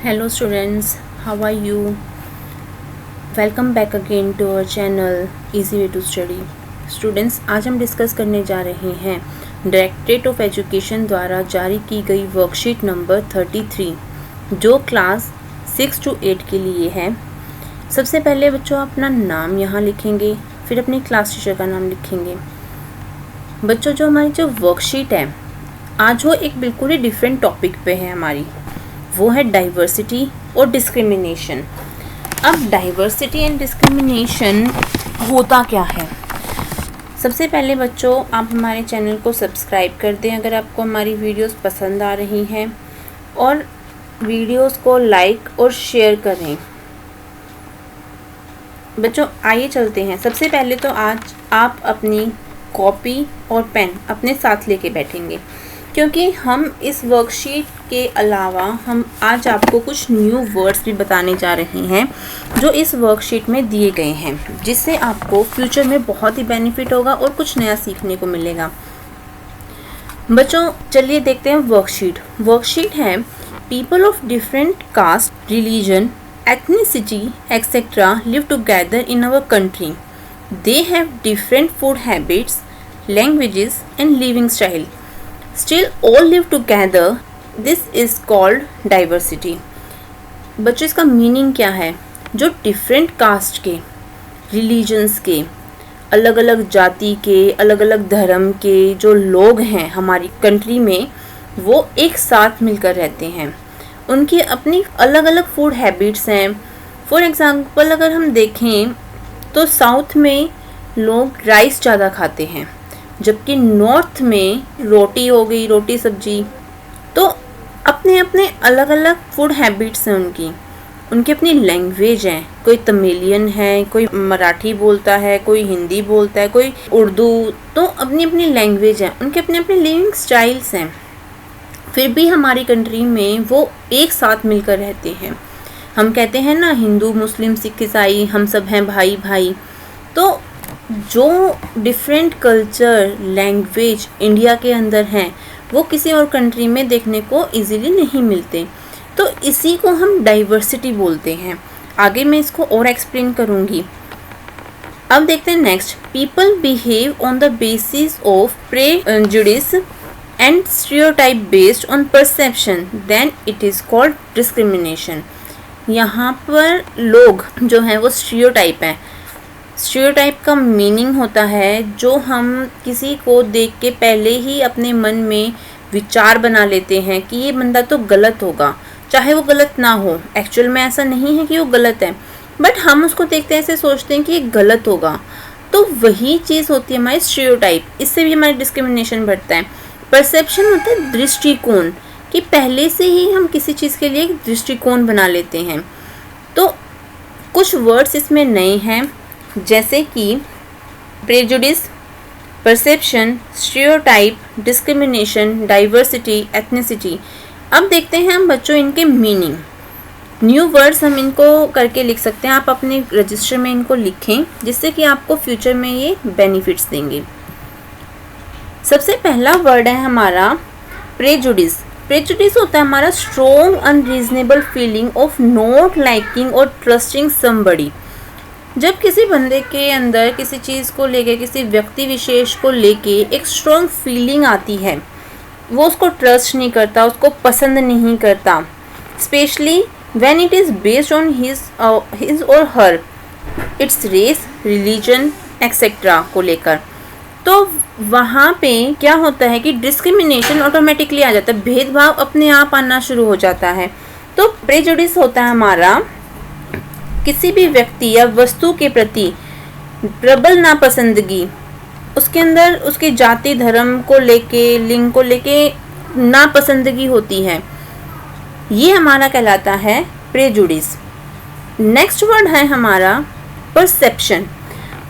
Hello students, how are you? Welcome back again to our channel Easy Way to Study. Students, आज हम discuss करने जा रहे हैं डायरेक्टरेट ऑफ एजुकेशन द्वारा जारी की गई वर्कशीट नंबर 33 जो क्लास 6 to 8 के लिए है। सबसे पहले बच्चों अपना नाम यहाँ लिखेंगे, फिर अपनी क्लास टीचर का नाम लिखेंगे। बच्चों जो हमारी जो वर्कशीट है आज वो एक बिल्कुल ही डिफरेंट टॉपिक पे है हमारी, वो है डाइवर्सिटी और डिस्क्रिमिनेशन। अब डाइवर्सिटी एंड डिस्क्रिमिनेशन होता क्या है? सबसे पहले बच्चों आप हमारे चैनल को सब्सक्राइब कर दें अगर आपको हमारी वीडियोस पसंद आ रही हैं, और वीडियोस को लाइक और शेयर करें। बच्चों आइए चलते हैं। सबसे पहले तो आज आप अपनी कॉपी और पेन अपने साथ लेके बैठेंगे, क्योंकि हम इस वर्कशीट के अलावा हम आज आपको कुछ न्यू वर्ड्स भी बताने जा रहे हैं जो इस वर्कशीट में दिए गए हैं, जिससे आपको फ्यूचर में बहुत ही बेनिफिट होगा और कुछ नया सीखने को मिलेगा। बच्चों चलिए देखते हैं वर्कशीट। वर्कशीट है people of different caste, religion, ethnicity, etc. live together in our country. They have different food habits, languages, and living style. Still all live together. This is called diversity. बच्चों इसका meaning क्या है? जो different caste के, religions के, अलग अलग जाति के, अलग अलग धर्म के जो लोग हैं हमारी कंट्री में, वो एक साथ मिलकर रहते हैं। उनकी अपनी अलग अलग फूड हैबिट्स हैं। फॉर एग्ज़ाम्पल अगर हम देखें तो साउथ में लोग राइस ज़्यादा खाते हैं, जबकि नॉर्थ में रोटी हो गई, रोटी सब्जी। तो अपने अपने अलग अलग फूड हैबिट्स हैं उनकी अपनी लैंग्वेज है। कोई तमिलियन है, कोई मराठी बोलता है, कोई हिंदी बोलता है, कोई उर्दू। तो अपनी अपनी लैंग्वेज है, उनके अपने अपने लिविंग स्टाइल्स हैं। फिर भी हमारी कंट्री में वो एक साथ मिलकर रहते हैं। हम कहते हैं ना, हिंदू मुस्लिम सिख ईसाई हम सब हैं भाई भाई। तो जो डिफरेंट कल्चर लैंग्वेज इंडिया के अंदर हैं वो किसी और कंट्री में देखने को इजीली नहीं मिलते। तो इसी को हम डाइवर्सिटी बोलते हैं। आगे मैं इसको और एक्सप्लेन करूँगी। अब देखते हैं next. People behave on the basis of prejudice and stereotype based on perception, then it is called discrimination. यहाँ पर लोग जो हैं वो स्टीरियोटाइप हैं। स्टीरियोटाइप का मीनिंग होता है जो हम किसी को देख के पहले ही अपने मन में विचार बना लेते हैं कि ये बंदा तो गलत होगा, चाहे वो गलत ना हो। एक्चुअल में ऐसा नहीं है कि वो गलत है, बट हम उसको देखते हैं ऐसे सोचते हैं कि ये गलत होगा। तो वही चीज़ होती है हमारी स्टीरियोटाइप। इससे भी हमारी डिस्क्रिमिनेशन बढ़ता है। परसेप्शन होता है दृष्टिकोण, कि पहले से ही हम किसी चीज़ के लिए एक दृष्टिकोण बना लेते हैं। तो कुछ वर्ड्स इसमें नए हैं, जैसे कि prejudice, perception, stereotype, discrimination, diversity, ethnicity. अब देखते हैं हम बच्चों इनके मीनिंग। न्यू वर्ड्स हम इनको करके लिख सकते हैं। आप अपने रजिस्टर में इनको लिखें, जिससे कि आपको फ्यूचर में ये बेनिफिट्स देंगे। सबसे पहला वर्ड है हमारा प्रेजुडिस। प्रेजुडिस होता है हमारा strong unreasonable feeling of not liking और ट्रस्टिंग समबडी। जब किसी बंदे के अंदर किसी चीज़ को लेके, किसी व्यक्ति विशेष को लेके एक स्ट्रॉन्ग फीलिंग आती है, वो उसको ट्रस्ट नहीं करता, उसको पसंद नहीं करता, specially when it is based on his और हर, इट्स रेस, रिलीजन एक्सेट्रा को लेकर। तो वहाँ पे क्या होता है कि डिस्क्रिमिनेशन ऑटोमेटिकली आ जाता है, भेदभाव अपने आप आना शुरू हो जाता है। तो प्रेजुडिस होता है हमारा किसी भी व्यक्ति या वस्तु के प्रति प्रबल नापसंदगी, उसके अंदर उसकी जाति धर्म को लेके, लिंग को लेके नापसंदगी होती है, ये हमारा कहलाता है प्रेजुडिस। नेक्स्ट वर्ड है हमारा परसेप्शन।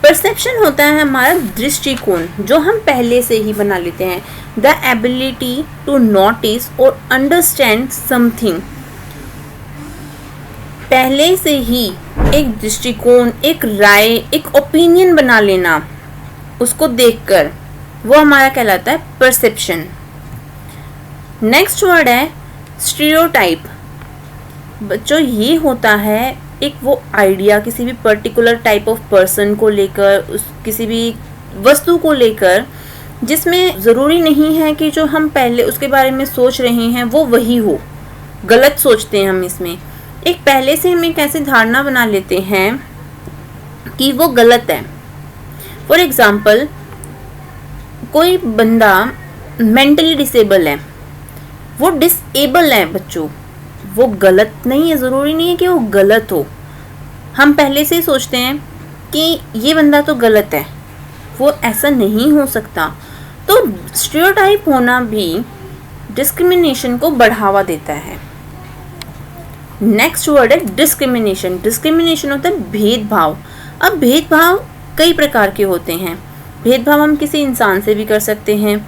परसेप्शन होता है हमारा दृष्टिकोण, जो हम पहले से ही बना लेते हैं। द एबिलिटी टू नोटिस और अंडरस्टैंड समथिंग। पहले से ही एक दृष्टिकोण, एक राय, एक ओपिनियन बना लेना उसको देखकर, वो हमारा कहलाता है परसेप्शन। नेक्स्ट वर्ड है स्टीरियोटाइप। बच्चों ये होता है एक वो आइडिया किसी भी पर्टिकुलर टाइप ऑफ पर्सन को लेकर, उस किसी भी वस्तु को लेकर, जिसमें ज़रूरी नहीं है कि जो हम पहले उसके बारे में सोच रहे हैं वो वही हो। गलत सोचते हैं हम इसमें, एक पहले से हम एक ऐसी धारणा बना लेते हैं कि वो गलत है। फॉर एग्ज़ाम्पल, कोई बंदा मेंटली डिसेबल है, वो डिसेबल है बच्चों, वो गलत नहीं है, ज़रूरी नहीं है कि वो गलत हो। हम पहले से ही सोचते हैं कि ये बंदा तो गलत है, वो ऐसा नहीं हो सकता। तो स्टीरियोटाइप होना भी डिस्क्रिमिनेशन को बढ़ावा देता है। नेक्स्ट वर्ड है डिस्क्रिमिनेशन। डिस्क्रिमिनेशन होता है भेदभाव। अब भेदभाव कई प्रकार के होते हैं। भेदभाव हम किसी इंसान से भी कर सकते हैं,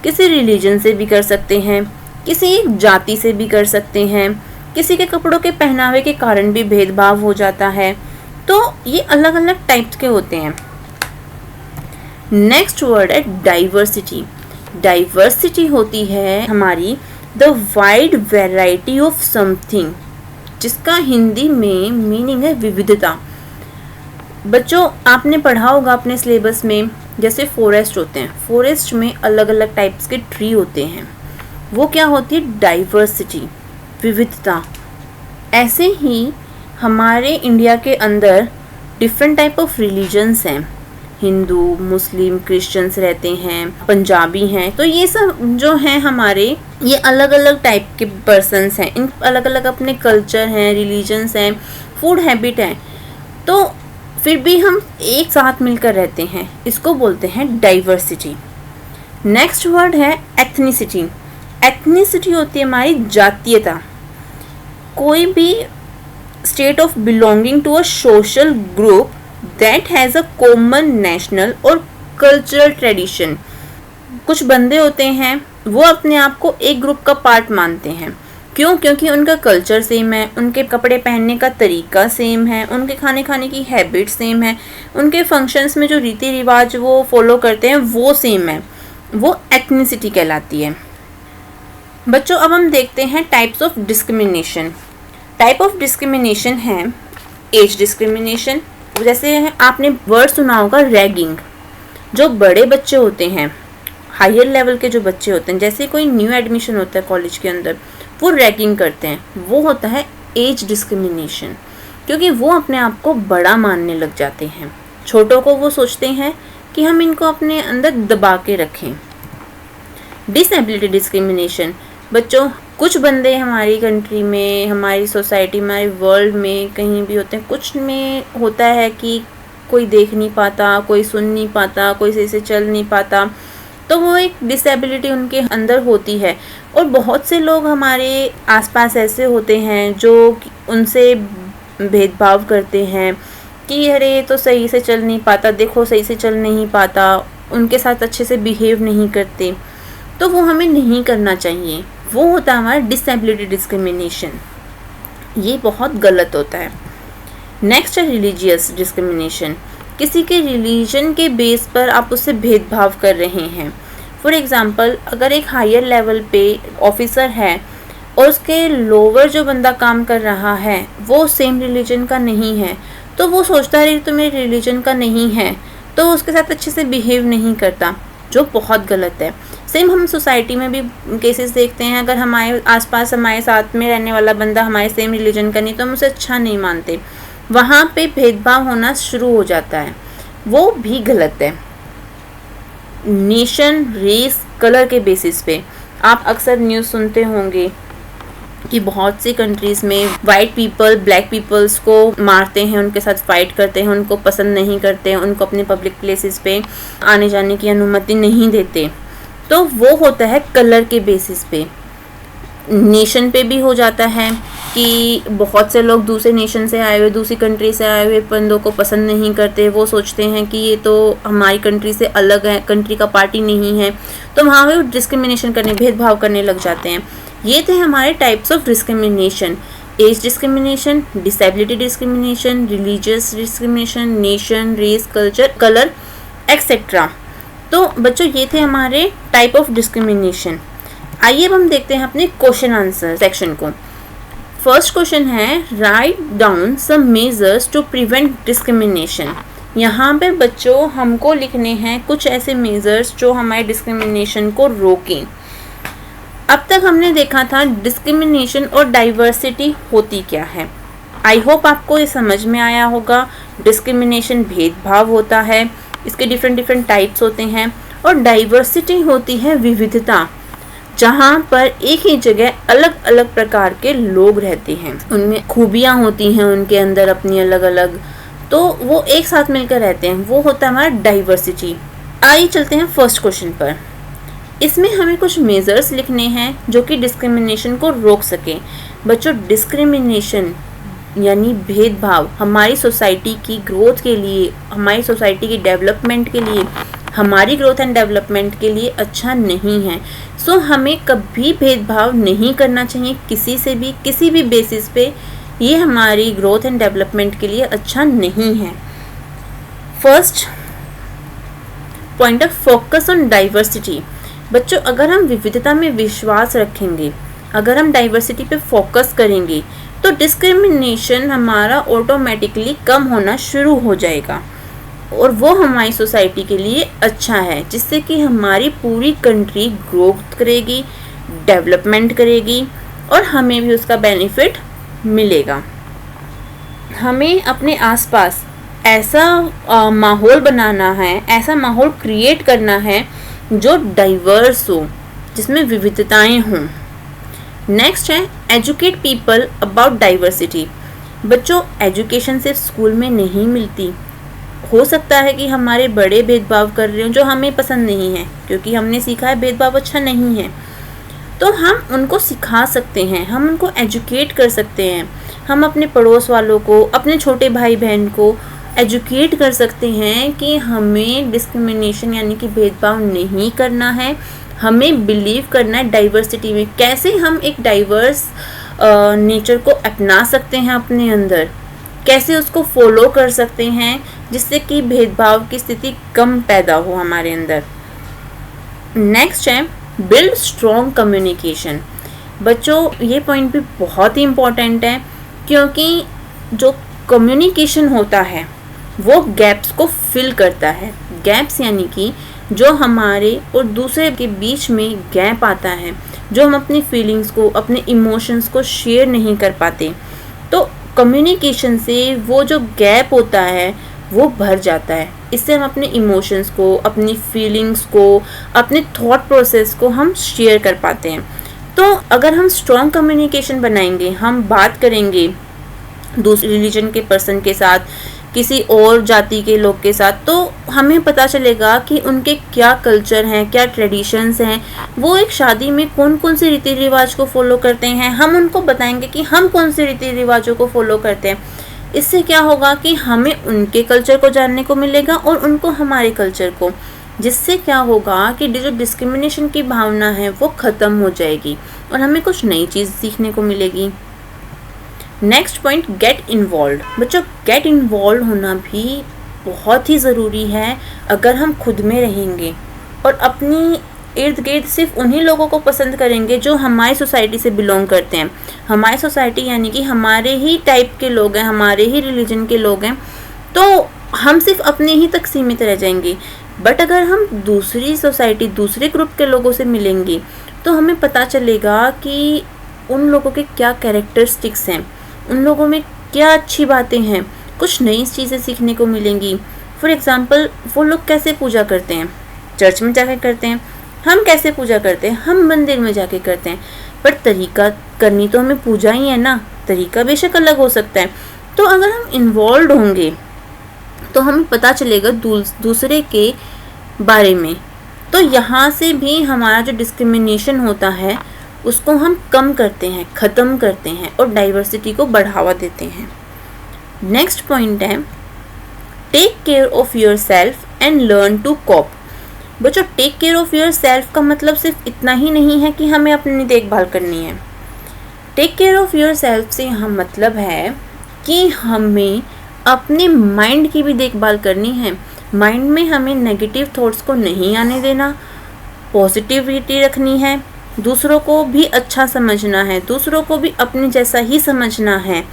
किसी रिलीजन से भी कर सकते हैं, किसी एक जाति से भी कर सकते हैं, किसी के कपड़ों के पहनावे के कारण भी भेदभाव हो जाता है। तो ये अलग अलग टाइप्स के होते हैं। नेक्स्ट वर्ड है डाइवर्सिटी। डाइवर्सिटी होती है हमारी the wide variety of something, जिसका हिंदी में मीनिंग है विविधता। बच्चों आपने पढ़ा होगा अपने सिलेबस में, जैसे फॉरेस्ट होते हैं, फॉरेस्ट में अलग अलग टाइप्स के ट्री होते हैं, वो क्या होती है डाइवर्सिटी, विविधता। ऐसे ही हमारे इंडिया के अंदर डिफरेंट टाइप ऑफ रिलीजन्स हैं, हिंदू, मुस्लिम, क्रिश्चियंस रहते हैं, पंजाबी हैं। तो ये सब जो हैं हमारे, ये अलग अलग टाइप के पर्सन्स हैं, इन अलग अलग अपने कल्चर हैं, रिलीजन्स हैं, फूड हैबिट हैं, तो फिर भी हम एक साथ मिलकर रहते हैं, इसको बोलते हैं डाइवर्सिटी। नेक्स्ट वर्ड है एथनिसिटी। एथनिसिटी होती है हमारी जातीयता, कोई भी state of belonging to a social group that has a common national और कल्चरल ट्रेडिशन। कुछ बंदे होते हैं वो अपने आप को एक ग्रुप का पार्ट मानते हैं, क्यों? क्योंकि उनका कल्चर सेम है, उनके कपड़े पहनने का तरीका सेम है, उनके खाने खाने की हैबिट सेम है, उनके फंक्शंस में जो रीति रिवाज वो फॉलो करते हैं वो सेम है, वो एथनिसिटी कहलाती है। बच्चों अब हम देखते हैं types of discrimination. Type of discrimination है एज डिस्क्रिमिनेशन। जैसे आपने वर्ड सुना होगा रैगिंग। जो बड़े बच्चे होते हैं, हायर लेवल के जो बच्चे होते हैं, जैसे कोई न्यू एडमिशन होता है कॉलेज के अंदर, वो रैगिंग करते हैं, वो होता है एज डिस्क्रिमिनेशन, क्योंकि वो अपने आप को बड़ा मानने लग जाते हैं। छोटों को वो सोचते हैं कि हम इनको अपने अंदर दबा के रखें। Disability discrimination. बच्चों कुछ बंदे हमारी कंट्री में, हमारी सोसाइटी में, हमारे वर्ल्ड में कहीं भी होते हैं, कुछ में होता है कि कोई देख नहीं पाता, कोई सुन नहीं पाता, कोई सही से चल नहीं पाता, तो वो एक डिसेबिलिटी उनके अंदर होती है। और बहुत से लोग हमारे आसपास ऐसे होते हैं जो उनसे भेदभाव करते हैं कि अरे ये तो सही से चल नहीं पाता, देखो सही से चल नहीं पाता, उनके साथ अच्छे से बिहेव नहीं करते, तो वो हमें नहीं करना चाहिए। वो होता है हमारा डिसेबिलिटी डिस्क्रिमिनेशन, ये बहुत गलत होता है। नेक्स्ट है रिलीजियस डिस्क्रिमिनेशन। किसी के रिलीजन के बेस पर आप उससे भेदभाव कर रहे हैं। फॉर एग्ज़ाम्पल, अगर एक हायर लेवल पे ऑफिसर है और उसके लोअर जो बंदा काम कर रहा है वो सेम रिलीजन का नहीं है, तो वो सोचता है तो मेरे रिलीजन का नहीं है, तो उसके साथ अच्छे से बिहेव नहीं करता, जो बहुत गलत है। सेम हम सोसाइटी में भी केसेस देखते हैं, अगर हमारे आसपास हमारे साथ में रहने वाला बंदा हमारे सेम रिलीजन का नहीं, तो हम उसे अच्छा नहीं मानते, वहाँ पे भेदभाव होना शुरू हो जाता है, वो भी गलत है। नेशन, रेस, कलर के बेसिस पे आप अक्सर न्यूज़ सुनते होंगे कि बहुत सी कंट्रीज़ में वाइट पीपल ब्लैक पीपल्स को मारते हैं, उनके साथ फाइट करते हैं, उनको पसंद नहीं करते हैं, उनको अपने पब्लिक प्लेसेस पे आने जाने की अनुमति नहीं देते, तो वो होता है कलर के बेसिस पे। नेशन पे भी हो जाता है कि बहुत से लोग दूसरे नेशन से आए हुए, दूसरी कंट्री से आए हुए बंदों को पसंद नहीं करते, वो सोचते हैं कि ये तो हमारी कंट्री से अलग है, कंट्री का पार्टी नहीं है, तो वहाँ पे डिस्क्रिमिनेशन करने, भेदभाव करने लग जाते हैं। ये थे हमारे types of discrimination: age discrimination, disability discrimination, religious discrimination, nation, race, culture, colour etcetera. तो बच्चों ये थे हमारे टाइप ऑफ डिस्क्रिमिनेशन। आइए अब हम देखते हैं अपने क्वेश्चन आंसर सेक्शन को। फर्स्ट क्वेश्चन है write down some measures to prevent discrimination. यहाँ पे बच्चों हमको लिखने हैं कुछ ऐसे मेजर्स जो हमारे डिस्क्रिमिनेशन को रोकें। अब तक हमने देखा था डिस्क्रिमिनेशन और डाइवर्सिटी होती क्या है। आई होप आपको ये समझ में आया होगा। डिस्क्रिमिनेशन भेदभाव होता है, इसके डिफरेंट टाइप्स होते हैं, और डाइवर्सिटी होती है विविधता, जहाँ पर एक ही जगह अलग अलग प्रकार के लोग रहते हैं, उनमें खूबियाँ होती हैं उनके अंदर अपनी अलग अलग, तो वो एक साथ मिलकर रहते हैं, वो होता है हमारा डाइवर्सिटी। आइए चलते हैं फर्स्ट क्वेश्चन पर। इसमें हमें कुछ मेजर्स लिखने हैं जो कि डिस्क्रिमिनेशन को रोक सके। बच्चों, डिस्क्रिमिनेशन यानी भेदभाव हमारी सोसाइटी की ग्रोथ के लिए, हमारी सोसाइटी की डेवलपमेंट के लिए, हमारी ग्रोथ एंड डेवलपमेंट के लिए अच्छा नहीं है। सो हमें कभी भेदभाव नहीं करना चाहिए किसी से भी, किसी भी बेसिस पे। ये हमारी ग्रोथ एंड डेवलपमेंट के लिए अच्छा नहीं है। First point of focus on diversity. बच्चों, अगर हम विविधता में विश्वास रखेंगे, अगर हम डाइवर्सिटी पे फोकस करेंगे, तो डिस्क्रिमिनेशन हमारा ऑटोमेटिकली कम होना शुरू हो जाएगा, और वो हमारी सोसाइटी के लिए अच्छा है, जिससे कि हमारी पूरी कंट्री ग्रोथ करेगी, डेवलपमेंट करेगी, और हमें भी उसका बेनिफिट मिलेगा। हमें अपने आसपास ऐसा माहौल बनाना है, ऐसा माहौल क्रिएट करना है जो डाइवर्स हो, जिसमें विविधताएं हों। नेक्स्ट है एजुकेट पीपल अबाउट डाइवर्सिटी। बच्चों, एजुकेशन सिर्फ स्कूल में नहीं मिलती। हो सकता है कि हमारे बड़े भेदभाव कर रहे हो जो हमें पसंद नहीं है, क्योंकि हमने सीखा है भेदभाव अच्छा नहीं है, तो हम उनको सिखा सकते हैं, हम उनको एजुकेट कर सकते हैं। हम अपने पड़ोस वालों को, अपने छोटे भाई बहन को एजुकेट कर सकते हैं कि हमें डिस्क्रिमिनेशन यानी कि भेदभाव नहीं करना है, हमें बिलीव करना है डाइवर्सिटी में। कैसे हम एक डाइवर्स नेचर को अपना सकते हैं अपने अंदर, कैसे उसको फॉलो कर सकते हैं, जिससे कि भेदभाव की स्थिति कम पैदा हो हमारे अंदर। नेक्स्ट है बिल्ड स्ट्रॉन्ग कम्युनिकेशन। बच्चों, ये पॉइंट भी बहुत ही इम्पोर्टेंट है, क्योंकि जो कम्युनिकेशन होता है वो गैप्स को फिल करता है। गैप्स यानी कि जो हमारे और दूसरे के बीच में गैप आता है, जो हम अपनी फीलिंग्स को, अपने इमोशंस को शेयर नहीं कर पाते, तो कम्युनिकेशन से वो जो गैप होता है वो भर जाता है। इससे हम अपने इमोशंस को, अपनी फीलिंग्स को, अपने थॉट प्रोसेस को हम शेयर कर पाते हैं। तो अगर हम स्ट्रॉन्ग कम्युनिकेशन बनाएंगे, हम बात करेंगे दूसरे रिलीजन के पर्सन के साथ, किसी और जाति के लोग के साथ, तो हमें पता चलेगा कि उनके क्या कल्चर हैं, क्या ट्रेडिशंस हैं, वो एक शादी में कौन कौन से रीति रिवाज को फॉलो करते हैं। हम उनको बताएंगे कि हम कौन से रीति रिवाजों को फॉलो करते हैं। इससे क्या होगा कि हमें उनके कल्चर को जानने को मिलेगा और उनको हमारे कल्चर को, जिससे क्या होगा कि जो डिस्क्रिमिनेशन की भावना है वो ख़त्म हो जाएगी और हमें कुछ नई चीज़ सीखने को मिलेगी। Next point, get involve. बच्चों, गेट इन्वॉल्व होना भी बहुत ही ज़रूरी है। अगर हम खुद में रहेंगे और अपनी इर्द गिर्द सिर्फ उन्हीं लोगों को पसंद करेंगे जो हमारी सोसाइटी से बिलोंग करते हैं, हमारी सोसाइटी यानी कि हमारे ही टाइप के लोग हैं, हमारे ही रिलीजन के लोग हैं, तो हम सिर्फ अपने ही तक सीमित रह जाएंगे। बट अगर हम दूसरी सोसाइटी, दूसरे ग्रुप के लोगों से मिलेंगे, तो हमें पता चलेगा कि उन लोगों के क्या कैरेक्टरिस्टिक्स हैं, उन लोगों में क्या अच्छी बातें हैं, कुछ नई चीज़ें सीखने को मिलेंगी। फॉर एग्ज़ाम्पल, वो लोग कैसे पूजा करते हैं, चर्च में जाकर करते हैं। हम कैसे पूजा करते हैं, हम मंदिर में जाके करते हैं, पर तरीका करनी तो हमें पूजा ही है ना, तरीका बेशक अलग हो सकता है। तो अगर हम इन्वॉल्व होंगे तो हमें पता चलेगा दूसरे के बारे में, तो यहाँ से भी हमारा जो डिस्क्रिमिनेशन होता है उसको हम कम करते हैं, ख़त्म करते हैं और डाइवर्सिटी को बढ़ावा देते हैं। नेक्स्ट पॉइंट है take care of your self and learn to cope. बच्चों, take care of your self का मतलब सिर्फ इतना ही नहीं है कि हमें अपनी देखभाल करनी है। Take care of your self से यहाँ मतलब है कि हमें अपने माइंड की भी देखभाल करनी है। माइंड में हमें नेगेटिव थॉट्स को नहीं आने देना, पॉजिटिविटी रखनी है, दूसरों को भी अच्छा समझना है, दूसरों को भी अपने जैसा ही समझना है।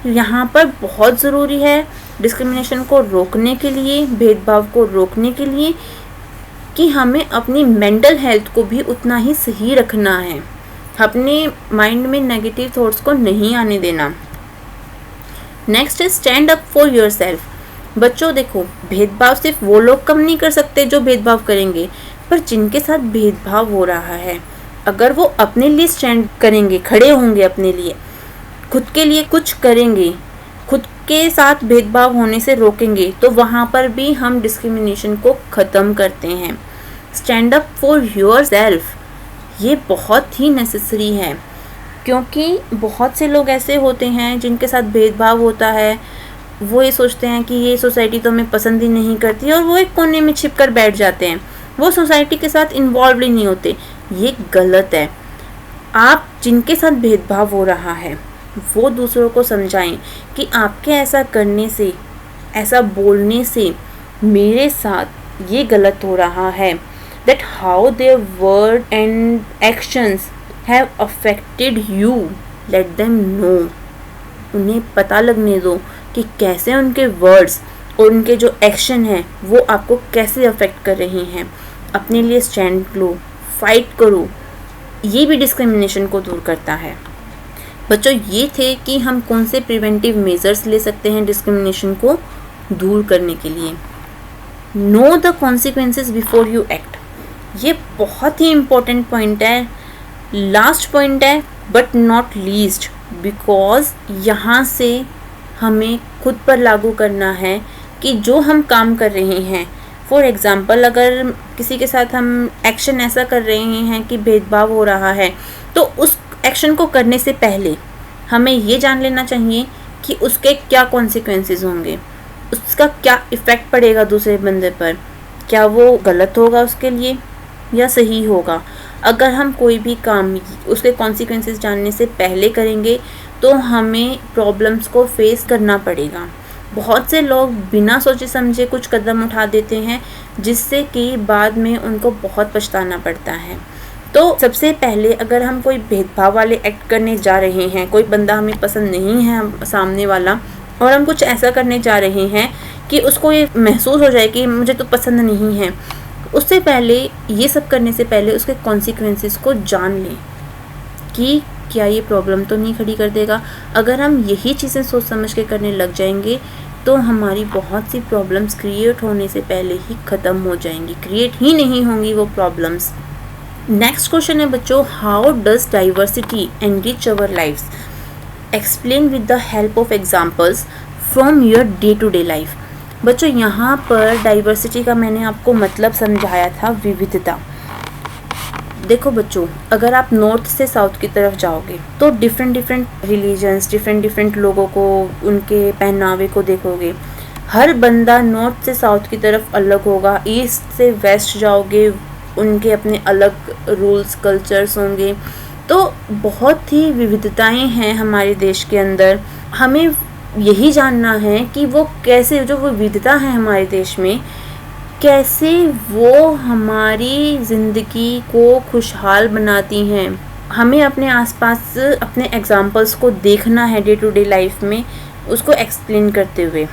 यहाँ पर बहुत ज़रूरी है डिस्क्रिमिनेशन को रोकने के लिए, भेदभाव को रोकने के लिए, कि हमें अपनी मेंटल हेल्थ को भी उतना ही सही रखना है, अपने माइंड में नेगेटिव थॉट्स को नहीं आने देना। Next is stand up for yourself. बच्चों देखो, भेदभाव सिर्फ वो लोग कम नहीं कर सकते जो भेदभाव करेंगे, पर जिनके साथ भेदभाव हो रहा है, अगर वो अपने लिए स्टैंड करेंगे, खड़े होंगे, अपने लिए खुद के लिए कुछ करेंगे, खुद के साथ भेदभाव होने से रोकेंगे, तो वहाँ पर भी हम डिस्क्रिमिनेशन को ख़त्म करते हैं। स्टैंड अप फॉर योरसेल्फ, ये बहुत ही नेसेसरी है, क्योंकि बहुत से लोग ऐसे होते हैं जिनके साथ भेदभाव होता है, वो ये सोचते हैं कि ये सोसाइटी तो हमें पसंद ही नहीं करती, और वो एक कोने में छिप कर बैठ जाते हैं, वो सोसाइटी के साथ इन्वॉल्व ही नहीं होते। ये गलत है। आप जिनके साथ भेदभाव हो रहा है वो दूसरों को समझाएं कि आपके ऐसा करने से, ऐसा बोलने से मेरे साथ ये गलत हो रहा है, that how their word and actions have affected you, let them know। उन्हें पता लगने दो कि कैसे उनके वर्ड्स और उनके जो एक्शन हैं वो आपको कैसे अफेक्ट कर रही हैं। अपने लिए स्टैंड लो, फाइट करो, ये भी डिस्क्रिमिनेशन को दूर करता है। बच्चों, ये थे कि हम कौन से प्रिवेंटिव मेजर्स ले सकते हैं डिस्क्रिमिनेशन को दूर करने के लिए। Know the consequences before you act, ये बहुत ही इम्पोर्टेंट पॉइंट है, लास्ट पॉइंट है बट नॉट लीस्ट, बिकॉज यहाँ से हमें खुद पर लागू करना है कि जो हम काम कर रहे हैं, फॉर एग्ज़ाम्पल अगर किसी के साथ हम एक्शन ऐसा कर रहे हैं कि भेदभाव हो रहा है, तो उस एक्शन को करने से पहले हमें ये जान लेना चाहिए कि उसके क्या कॉन्सिक्वेंसेस होंगे, उसका क्या इफ़ेक्ट पड़ेगा दूसरे बंदे पर, क्या वो गलत होगा उसके लिए या सही होगा। अगर हम कोई भी काम उसके कॉन्सिक्वेंसेस जानने से पहले करेंगे तो हमें प्रॉब्लम्स को फेस करना पड़ेगा। बहुत से लोग बिना सोचे समझे कुछ कदम उठा देते हैं, जिससे कि बाद में उनको बहुत पछताना पड़ता है। तो सबसे पहले अगर हम कोई भेदभाव वाले एक्ट करने जा रहे हैं, कोई बंदा हमें पसंद नहीं है सामने वाला, और हम कुछ ऐसा करने जा रहे हैं कि उसको ये महसूस हो जाए कि मुझे तो पसंद नहीं है, उससे पहले, ये सब करने से पहले उसके कॉन्सिक्वेंसेस को जान लें कि क्या ये प्रॉब्लम तो नहीं खड़ी कर देगा। अगर हम यही चीज़ें सोच समझ के करने लग जाएंगे तो हमारी बहुत सी प्रॉब्लम्स क्रिएट होने से पहले ही ख़त्म हो जाएंगी, क्रिएट ही नहीं होंगी वो प्रॉब्लम्स। नेक्स्ट क्वेश्चन है बच्चों, how does diversity enrich our lives? Explain with the help of examples from your day to day life. बच्चों, यहाँ पर डाइवर्सिटी का मैंने आपको मतलब समझाया था, विविधता। देखो बच्चों, अगर आप नॉर्थ से साउथ की तरफ जाओगे तो डिफरेंट रिलीजन्स, डिफरेंट लोगों को, उनके पहनावे को देखोगे। हर बंदा नॉर्थ से साउथ की तरफ अलग होगा। ईस्ट से वेस्ट जाओगे, उनके अपने अलग रूल्स, कल्चर्स होंगे। तो बहुत ही विविधताएं हैं हमारे देश के अंदर। हमें यही जानना है कि वो कैसे, जो विविधता है हमारे देश में, कैसे वो हमारी ज़िंदगी को खुशहाल बनाती हैं। हमें अपने आसपास अपने एग्जाम्पल्स को देखना है डे टू डे लाइफ में, उसको एक्सप्लेन करते हुए।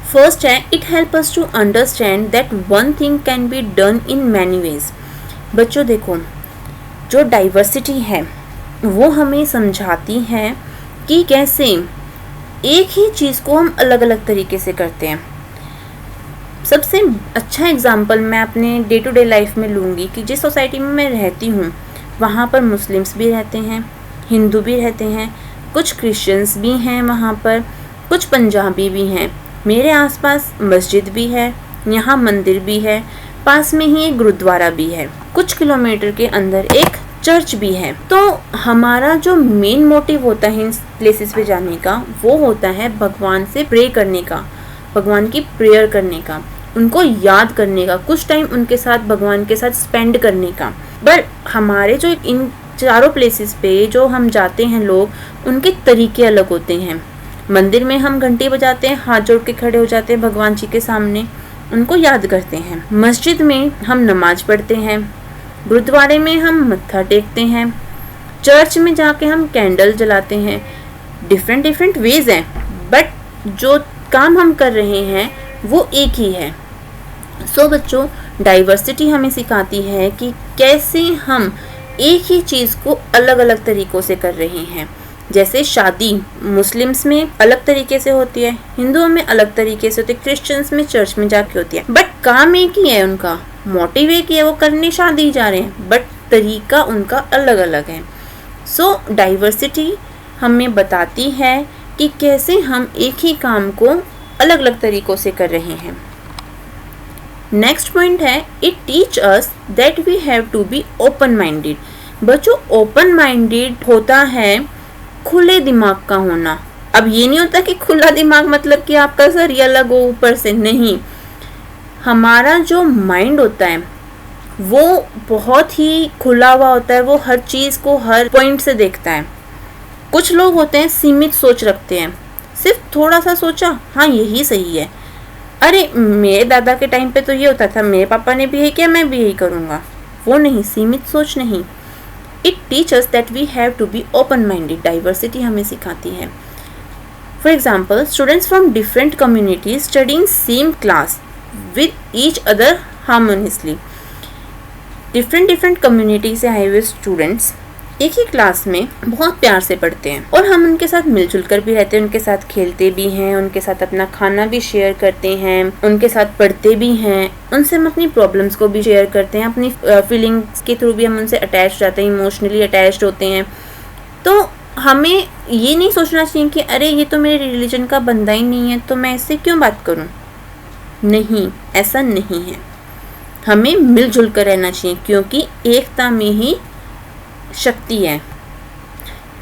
फर्स्ट है, it help us to understand that one thing can be done in many ways. बच्चों देखो, जो डाइवर्सिटी है वो हमें समझाती है कि कैसे एक ही चीज़ को हम अलग अलग तरीके से करते हैं। सबसे अच्छा एग्जाम्पल मैं अपने डे टू डे लाइफ में लूँगी कि जिस सोसाइटी में मैं रहती हूँ वहाँ पर मुस्लिम्स भी रहते हैं, हिंदू भी रहते हैं, कुछ क्रिश्चियंस भी हैं वहाँ पर, कुछ पंजाबी भी हैं। मेरे आसपास मस्जिद भी है, यहाँ मंदिर भी है, पास में ही एक गुरुद्वारा भी है, कुछ किलोमीटर के अंदर एक चर्च भी है। तो हमारा जो मेन मोटिव होता है इन प्लेसेस पे जाने का, वो होता है भगवान से प्रे करने का, भगवान की प्रेयर करने का, उनको याद करने का, कुछ टाइम उनके साथ, भगवान के साथ स्पेंड करने का। पर हमारे जो इन चारों प्लेसेस पे जो हम जाते हैं लोग, उनके तरीके अलग होते हैं। मंदिर में हम घंटी बजाते हैं, हाथ जोड़ के खड़े हो जाते हैं भगवान जी के सामने, उनको याद करते हैं। मस्जिद में हम नमाज पढ़ते हैं, गुरुद्वारे में हम मत्था टेकते हैं, चर्च में जाके हम कैंडल जलाते हैं। डिफरेंट वेज हैं, बट जो काम हम कर रहे हैं वो एक ही है। सो बच्चों, डाइवर्सिटी हमें सिखाती है कि कैसे हम एक ही चीज़ को अलग अलग तरीक़ों से कर रहे हैं। जैसे शादी मुस्लिम्स में अलग तरीके से होती है, हिंदुओं में अलग तरीके से होती है, क्रिश्चियंस में चर्च में जाके होती है, बट काम एक ही है, उनका मोटिव एक ही है, वो करने शादी जा रहे हैं, बट तरीका उनका अलग अलग है। सो डाइवर्सिटी हमें बताती है कि कैसे हम एक ही काम को अलग अलग तरीक़ों से कर रहे हैं। नेक्स्ट पॉइंट है, it teach us that we have to be open minded. बच्चों, ओपन माइंडेड होता है खुले दिमाग का होना। अब ये नहीं होता कि खुला दिमाग मतलब कि आपका सर ये अलग हो ऊपर से, नहीं। हमारा जो माइंड होता है वो बहुत ही खुला हुआ होता है, वो हर चीज़ को हर पॉइंट से देखता है। कुछ लोग होते हैं सीमित सोच रखते हैं, सिर्फ थोड़ा सा सोचा, हाँ यही सही है, अरे मेरे दादा के टाइम पे तो ये होता था, मेरे पापा ने भी यही किया, मैं भी यही करूँगा। वो नहीं, सीमित सोच नहीं। It teaches that we have to be open minded. Diversity हमें सिखाती है। For example, students from different communities studying same class with each other harmoniously. Different community से आए हुए स्टूडेंट्स एक ही क्लास में बहुत प्यार से पढ़ते हैं और हम उनके साथ मिलजुल कर भी रहते हैं, उनके साथ खेलते भी हैं, उनके साथ अपना खाना भी शेयर करते हैं, उनके साथ पढ़ते भी हैं, उनसे हम अपनी प्रॉब्लम्स को भी शेयर करते हैं, अपनी फीलिंग्स के थ्रू भी हम उनसे अटैच रहते हैं, इमोशनली अटैच्ड होते हैं। तो हमें ये नहीं सोचना चाहिए कि अरे ये तो मेरे रिलीजन का बंदा ही नहीं है तो मैं इससे क्यों बात करूँ। नहीं, ऐसा नहीं है। हमें मिलजुल कर रहना चाहिए क्योंकि एकता में ही शक्ति है।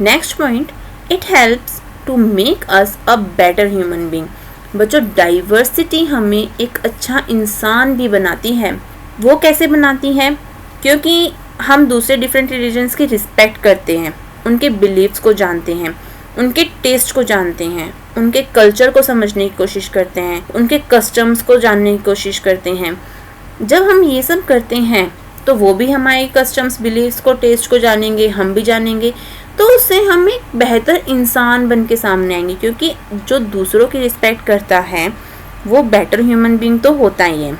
Next point, it helps to make us a better human being. बच्चों, डाइवर्सिटी हमें एक अच्छा इंसान भी बनाती है। वो कैसे बनाती है? क्योंकि हम दूसरे डिफरेंट रिलीजन्स की रिस्पेक्ट करते हैं, उनके बिलीव्स को जानते हैं, उनके टेस्ट को जानते हैं, उनके कल्चर को समझने की कोशिश करते हैं, उनके कस्टम्स को जानने की कोशिश करते हैं। जब हम ये सब करते हैं तो वो भी हमारे कस्टम्स, बिलीव्स को, टेस्ट को जानेंगे, हम भी जानेंगे, तो उससे हम एक बेहतर इंसान बन के सामने आएंगे। क्योंकि जो दूसरों की रिस्पेक्ट करता है वो बेटर ह्यूमन बीइंग तो होता ही है।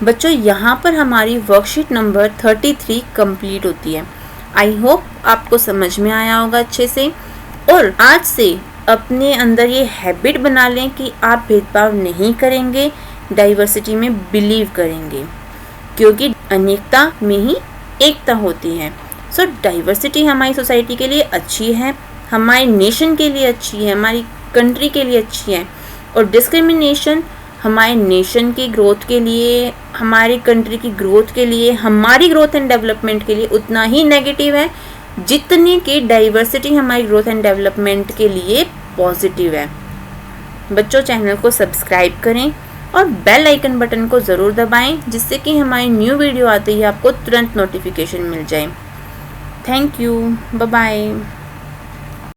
बच्चों, यहाँ पर हमारी वर्कशीट नंबर 33 कंप्लीट होती है। आई होप आपको समझ में आया होगा अच्छे से, और आज से अपने अंदर ये हैबिट बना लें कि आप भेदभाव नहीं करेंगे, डाइवर्सिटी में बिलीव करेंगे, क्योंकि अनेकता में ही एकता होती है। सो डाइवर्सिटी हमारी सोसाइटी के लिए अच्छी है, हमारे नेशन के लिए अच्छी है, हमारी कंट्री के लिए अच्छी है, और डिस्क्रिमिनेशन हमारे नेशन की ग्रोथ के लिए, हमारी कंट्री की ग्रोथ के लिए, हमारी ग्रोथ एंड डेवलपमेंट के लिए उतना ही नेगेटिव है जितने कि डाइवर्सिटी हमारी ग्रोथ एंड डेवलपमेंट के लिए पॉजिटिव है। बच्चों, चैनल को सब्सक्राइब करें और बेल आइकन बटन को ज़रूर दबाएं, जिससे कि हमारी न्यू वीडियो आते ही आपको तुरंत नोटिफिकेशन मिल जाए। Thank you, bye bye.